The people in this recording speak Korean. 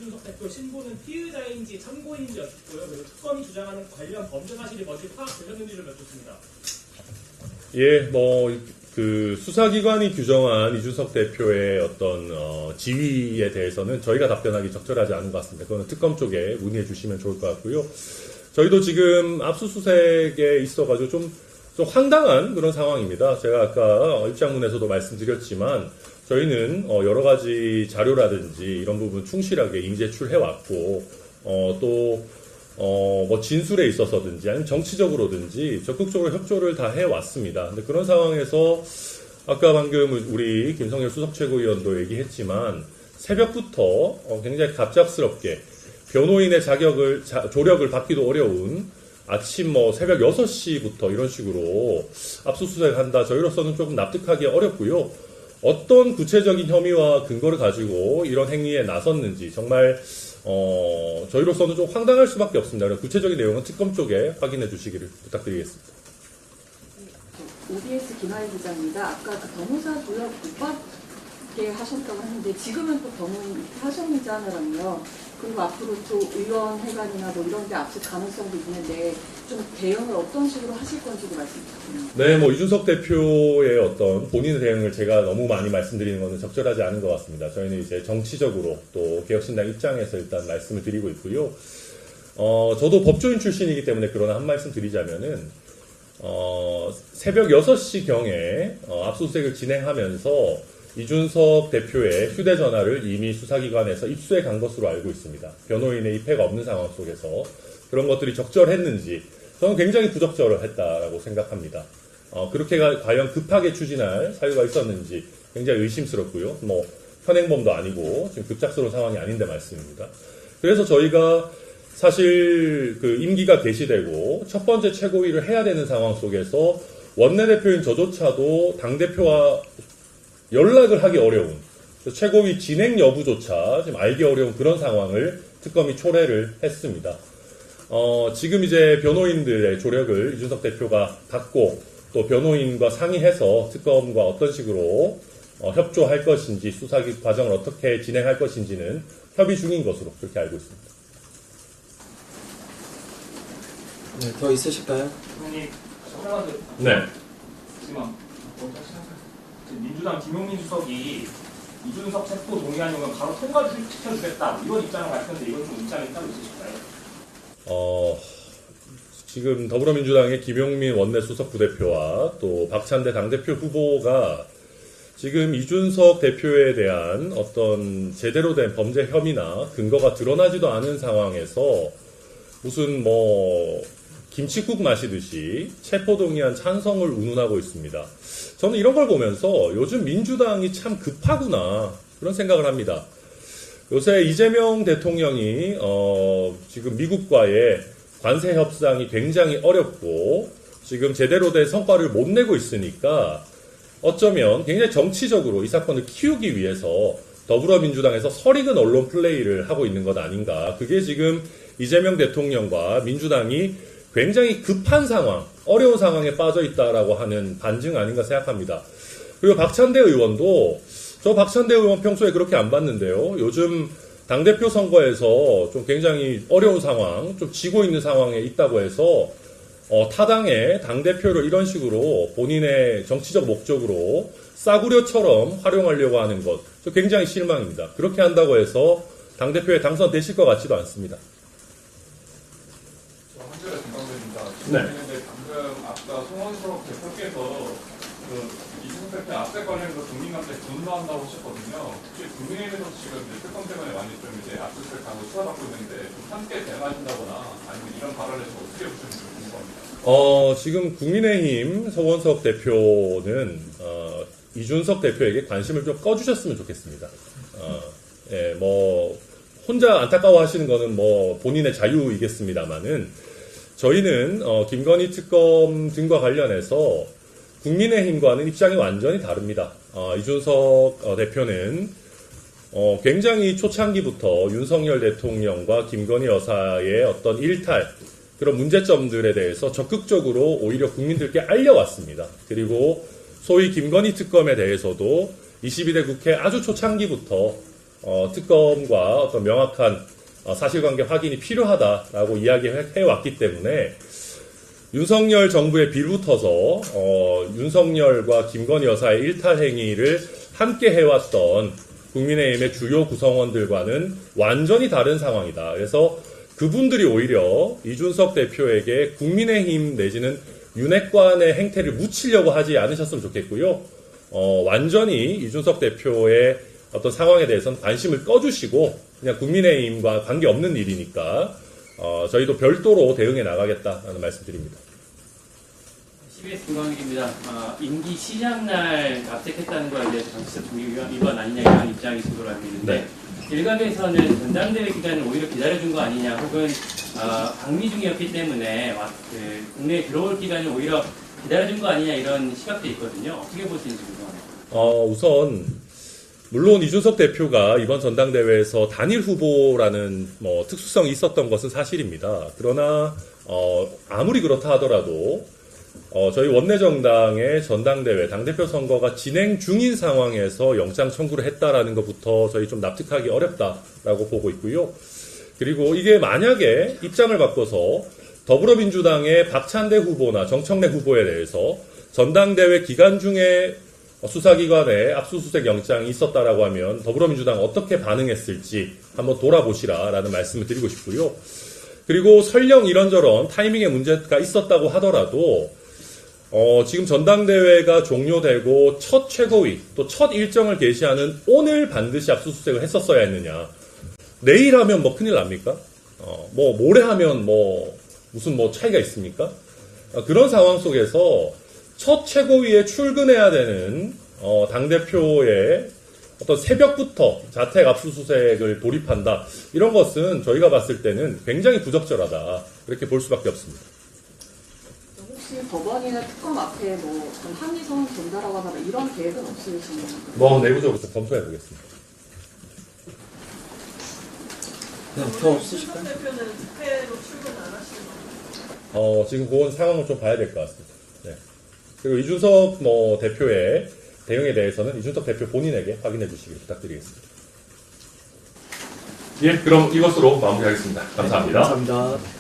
이준석 대표 신부는 피의자인지 참고인지 여쭙고요. 그리고 특검이 주장하는 관련 범죄 사실이 뭔지 파악되셨는지를 여쭙습니다. 예, 그 수사기관이 규정한 이준석 대표의 어떤 지위에 대해서는 저희가 답변하기 적절하지 않은 것 같습니다. 그거는 특검 쪽에 문의해 주시면 좋을 것 같고요. 저희도 지금 압수수색에 있어가지고 좀 황당한 그런 상황입니다. 제가 아까 입장문에서도 말씀드렸지만 저희는 여러 가지 자료라든지 이런 부분 충실하게 인제출해왔고 뭐 진술에 있어서든지 아니면 정치적으로든지 적극적으로 협조를 다 해왔습니다. 근데 그런 상황에서 아까 방금 우리 김성열 수석 최고위원도 얘기했지만 새벽부터 굉장히 갑작스럽게 변호인의 조력을 받기도 어려운 아침 새벽 6시부터 이런 식으로 압수수색한다. 저희로서는 조금 납득하기 어렵고요. 어떤 구체적인 혐의와 근거를 가지고 이런 행위에 나섰는지 정말 저희로서는 좀 황당할 수밖에 없습니다. 구체적인 내용은 특검 쪽에 확인해 주시기를 부탁드리겠습니다. OBS 김하희 기자입니다. 아까 그 변호사 조력 못 받게 하셨다고 했는데 지금은 또 변호인 하셨는지 하나랑요. 그리고 앞으로 또 의원회관이나 뭐 이런 데 압수 가능성도 있는데 좀 대응을 어떤 식으로 하실 건지도 말씀 부탁드립니다. 네, 이준석 대표의 어떤 본인의 대응을 제가 너무 많이 말씀드리는 것은 적절하지 않은 것 같습니다. 저희는 이제 정치적으로 또 개혁신당 입장에서 일단 말씀을 드리고 있고요. 저도 법조인 출신이기 때문에 그러나 한 말씀 드리자면은, 새벽 6시경에 압수수색을 진행하면서 이준석 대표의 휴대전화를 이미 수사기관에서 입수해 간 것으로 알고 있습니다. 변호인의 입회가 없는 상황 속에서 그런 것들이 적절했는지 저는 굉장히 부적절했다라고 생각합니다. 그렇게 과연 급하게 추진할 사유가 있었는지 굉장히 의심스럽고요. 현행범도 아니고 지금 급작스러운 상황이 아닌데 말씀입니다. 그래서 저희가 사실 그 임기가 개시되고 첫 번째 최고위를 해야 되는 상황 속에서 원내대표인 저조차도 당대표와 연락을 하기 어려운 최고위 진행 여부조차 지금 알기 어려운 그런 상황을 특검이 초래를 했습니다. 지금 이제 변호인들의 조력을 이준석 대표가 받고 또 변호인과 상의해서 특검과 어떤 식으로 협조할 것인지 수사 과정을 어떻게 진행할 것인지는 협의 중인 것으로 그렇게 알고 있습니다. 네, 더 있으실까요? 의원님, 잠깐만요. 네. 지금 민주당 김용민 수석이 이준석 체포 동의안이면 바로 통과시켜주겠다 이런 입장을 밝혔는데 이건 좀 입장이 따로 있으실까요? 지금 더불어민주당의 김용민 원내수석 부대표와 또 박찬대 당대표 후보가 지금 이준석 대표에 대한 어떤 제대로 된 범죄 혐의나 근거가 드러나지도 않은 상황에서 무슨 김칫국 마시듯이 체포동의안 찬성을 운운하고 있습니다. 저는 이런 걸 보면서 요즘 민주당이 참 급하구나 그런 생각을 합니다. 요새 이재명 대통령이 지금 미국과의 관세 협상이 굉장히 어렵고 지금 제대로 된 성과를 못 내고 있으니까 어쩌면 굉장히 정치적으로 이 사건을 키우기 위해서 더불어민주당에서 설익은 언론 플레이를 하고 있는 것 아닌가. 그게 지금 이재명 대통령과 민주당이 굉장히 급한 상황, 어려운 상황에 빠져 있다라고 하는 반증 아닌가 생각합니다. 그리고 박찬대 의원도 저 박찬대 의원 평소에 그렇게 안 봤는데요. 요즘 당대표 선거에서 좀 굉장히 어려운 상황, 좀 지고 있는 상황에 있다고 해서 타당의 당대표를 이런 식으로 본인의 정치적 목적으로 싸구려처럼 활용하려고 하는 것, 저 굉장히 실망입니다. 그렇게 한다고 해서 당대표에 당선되실 것 같지도 않습니다. 한결의 김광배입니다. 네. 방금 아까 송원석 대표께서 이준석 대표 압색 관련해서 국민한테 분노한다고 하셨거든요. 혹시 국민의힘에서 지금 특검 때문에 많이 좀 이제 압수수색하고 수사받고 있는데 좀 함께 대응하신다거나 아니면 이런 발언을 어떻게 보시는지 궁금합니다. 지금 국민의힘 송원석 대표는 이준석 대표에게 관심을 좀 꺼주셨으면 좋겠습니다. 혼자 안타까워하시는 거는 본인의 자유이겠습니다만은 저희는 김건희 특검 등과 관련해서 국민의힘과는 입장이 완전히 다릅니다. 이준석 대표는 굉장히 초창기부터 윤석열 대통령과 김건희 여사의 어떤 일탈 그런 문제점들에 대해서 적극적으로 오히려 국민들께 알려왔습니다. 그리고 소위 김건희 특검에 대해서도 22대 국회 아주 초창기부터 특검과 어떤 명확한 사실관계 확인이 필요하다라고 이야기해 왔기 때문에 윤석열 정부에 빌붙어서 윤석열과 김건희 여사의 일탈 행위를 함께 해왔던 국민의힘의 주요 구성원들과는 완전히 다른 상황이다. 그래서 그분들이 오히려 이준석 대표에게 국민의힘 내지는 윤핵관의 행태를 묻히려고 하지 않으셨으면 좋겠고요. 완전히 이준석 대표의 어떤 상황에 대해서는 관심을 꺼주시고 그냥 국민의힘과 관계없는 일이니까 저희도 별도로 대응해 나가겠다라는 말씀드립니다. CBS 김광일입니다. 임기 시작날 압색했다는 거에 대해서 정치적 동의 위반 아니냐 이런 입장이 있도록 알고 있는데 일각에서는 전당대회 기간을 오히려 기다려준 거 아니냐 혹은 방미 중이었기 때문에 국내에 들어올 기간을 오히려 기다려준 거 아니냐 이런 시각도 있거든요. 어떻게 보시는지 궁금합니다. 우선 물론 이준석 대표가 이번 전당대회에서 단일 후보라는 특수성이 있었던 것은 사실입니다. 그러나 아무리 그렇다 하더라도 저희 원내정당의 전당대회 당대표 선거가 진행 중인 상황에서 영장 청구를 했다라는 것부터 저희 좀 납득하기 어렵다라고 보고 있고요. 그리고 이게 만약에 입장을 바꿔서 더불어민주당의 박찬대 후보나 정청래 후보에 대해서 전당대회 기간 중에 수사기관에 압수수색 영장이 있었다라고 하면 더불어민주당 어떻게 반응했을지 한번 돌아보시라라는 말씀을 드리고 싶고요. 그리고 설령 이런저런 타이밍에 문제가 있었다고 하더라도 지금 전당대회가 종료되고 첫 최고위 또 첫 일정을 개시하는 오늘 반드시 압수수색을 했었어야 했느냐. 내일 하면 큰일 납니까? 모레 하면 무슨 차이가 있습니까? 그런 상황 속에서 첫 최고위에 출근해야 되는 당대표의 어떤 새벽부터 자택 압수수색을 돌입한다. 이런 것은 저희가 봤을 때는 굉장히 부적절하다. 그렇게 볼 수밖에 없습니다. 혹시 법원이나 특검 앞에 항의서는 전달하거나 이런 계획은 없으신가요? 내부적으로 좀 검토해 보겠습니다. 네, 더 없으실까요? 대표는 집회로 출근 안 하시는 거예요? 지금 그건 상황을 좀 봐야 될 것 같습니다. 네. 그리고 이준석 대표의 대응에 대해서는 이준석 대표 본인에게 확인해 주시길 부탁드리겠습니다. 예, 그럼 이것으로 마무리하겠습니다. 감사합니다. 감사합니다.